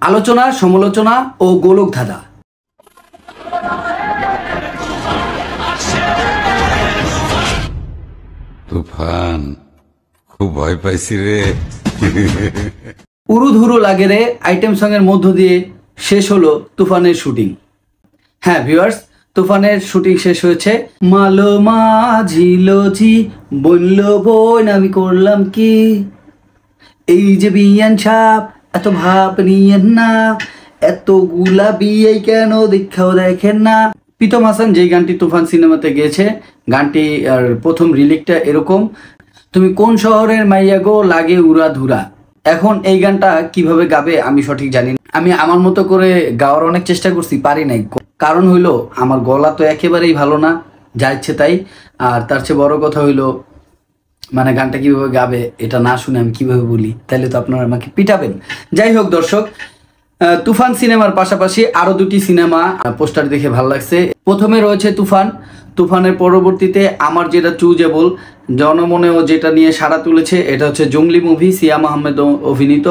আলোচনা, সমালোচনা ও গোলক ধাঁধা। তুফান, খুব ভয় পাইছি রে। উরুধুরু লাগে রে আইটেম সং এর মধ্য দিয়ে শেষ হলো তুফানের শুটিং। হ্যাঁ ভিউয়ার্স, তুফানের শুটিং শেষ হয়েছে। মালো মাঝিলো জি বলল বোন আমি করলাম কি, এই যে বিয়ান ছাপ এত ভাব নিয়েন না, এতগুলা বিয়ে কেন দেখাও দেখেন না। প্রীতম হাসান যে গানটি তুফান সিনেমাতে গেয়েছে, গানটি আর প্রথম রিলিকটা এরকম, তুমি কোন শহরের মাইয়া গো লাগে উড়া ধুরা। এখন এই গানটা কিভাবে গাবে আমি সঠিক জানি না। আমি আমার মতো করে গাওয়ার অনেক চেষ্টা করছি, পারি নাই। কারণ হইলো আমার গলা তো একেবারেই ভালো না, যা ইচ্ছে তাই। আর তার চেয়ে বড় কথা হইলো মানে গানটা কিভাবে গাবে এটা না শুনে আমি কিভাবে বলি, তাহলে তো আপনারা আমাকে পিটাবেন। যাই হোক দর্শক, তুফান সিনেমার পাশাপাশি আরো দুটি সিনেমা পোস্টার দেখে ভালো লাগছে। প্রথমে রয়েছে তুফান, তুফানের পরবর্তীতে আমার যেটা চুজেবল, জনমনেও যেটা নিয়ে সাড়া তুলেছে, এটা হচ্ছে জঙ্গলি মুভি, সিয়াম আহমেদ অভিনীত।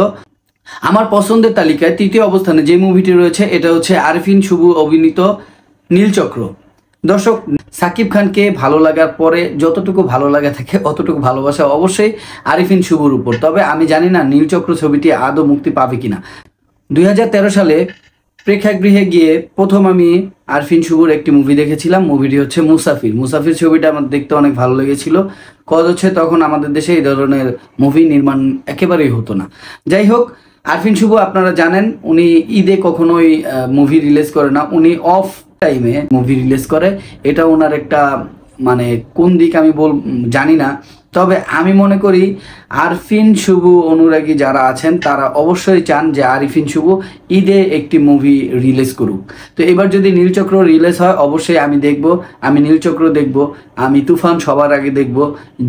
আমার পছন্দের তালিকায় তৃতীয় অবস্থানে যে মুভিটি রয়েছে এটা হচ্ছে আরিফিন শুভ অভিনীত নীলচক্র। দর্শক, সাকিব খানকে ভালো লাগার পরে যতটুকু ভালো লাগা থাকে অতটুকু ভালোবাসা অবশ্যই আরিফিন শুভর উপর। তবে আমি জানি না নীলচক্র ছবিটি আদৌ মুক্তি পাবে কিনা। 2013 সালে প্রেক্ষাগৃহে গিয়ে প্রথম আমি আরফিন শুভর একটি মুভি দেখেছিলাম, মুভিটি হচ্ছে মুসাফির। মুসাফির ছবিটা আমার দেখতে অনেক ভালো লেগেছিল। কজ হচ্ছে তখন আমাদের দেশে এই ধরনের মুভি নির্মাণ একেবারেই হতো না। যাই হোক, আরফিন শুভ আপনারা জানেন উনি ঈদে কখনোই মুভি রিলিজ করে না, উনি অফ টাইমে মুভি রিলিজ করে। এটা ওনার একটা মানে কোন দিক আমি জানি না। তবে আমি মনে করি আরফিন শুভ অনুরাগী যারা আছেন তারা অবশ্যই চান যে আরিফিন শুভ ঈদে একটি মুভি রিলিজ করুক। তো এবার যদি নীলচক্র রিলিজ হয় অবশ্যই আমি দেখব। আমি নীলচক্র দেখব, আমি তুফান সবার আগে দেখব,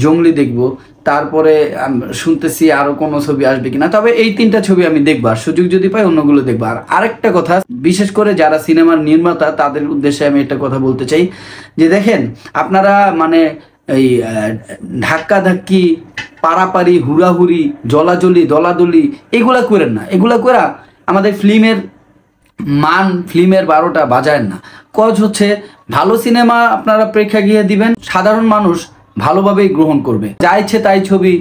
জঙ্গলি দেখব, তারপরে শুনতেছি আরো কোনো ছবি আসবে কিনা। তবে এই তিনটা ছবি আমি দেখবো, আর সুযোগ যদি পাই অন্যগুলো দেখবো। আর আরেকটা কথা, বিশেষ করে যারা সিনেমার নির্মাতা তাদের উদ্দেশ্যে আমি একটা কথা বলতে চাই যে দেখেন, আপনারা মানে এই ধাক্কা ধাক্কি, পারাপারি, হুড়াহুড়ি, জলাজলি, দলাদলি এগুলা করেন না। এগুলা করে আমাদের ফিল্মের মান, ফিল্মের 12টা বাজায় না। কজ হচ্ছে ভালো সিনেমা আপনারা প্রেক্ষাগৃহে দিবেন, সাধারণ মানুষ ভালোভাবেই গ্রহণ করবে। যা ইচ্ছে তাই ছবি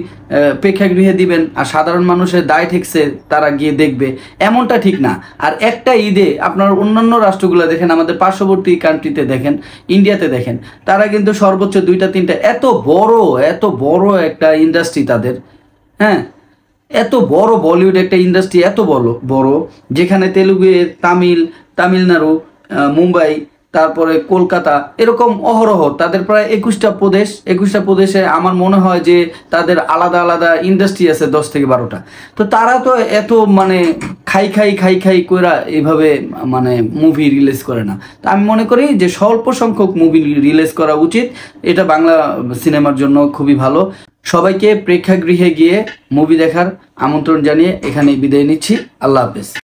প্রেক্ষাগৃহে দিবেন আর সাধারণ মানুষের দায় ঠেকছে তারা গিয়ে দেখবে, এমনটা ঠিক না। আর একটা ঈদে আপনার অন্যান্য রাষ্ট্রগুলো দেখেন, আমাদের পার্শ্ববর্তী কান্ট্রিতে দেখেন, ইন্ডিয়াতে দেখেন, তারা কিন্তু সর্বোচ্চ 2টা-3টা এত বড় একটা ইন্ডাস্ট্রি তাদের। হ্যাঁ, এত বড় বলিউড একটা ইন্ডাস্ট্রি, এত বড় যেখানে তেলুগু, তামিলনাড়ু, মুম্বাই, তারপরে কলকাতা, এরকম অহরহ তাদের প্রায় 21টা প্রদেশে আমার মনে হয় যে তাদের আলাদা আলাদা ইন্ডাস্ট্রি আছে 10 থেকে 12টা। তো তারা তো এত মানে খাই কইরা এইভাবে মানে মুভি রিলিজ করে না। তো আমি মনে করি যে স্বল্প সংখ্যক মুভি রিলিজ করা উচিত, এটা বাংলা সিনেমার জন্য খুবই ভালো। সবাইকে প্রেক্ষাগৃহে গিয়ে মুভি দেখার আমন্ত্রণ জানিয়ে এখানেই বিদায় নিচ্ছি। আল্লাহ হাফেজ।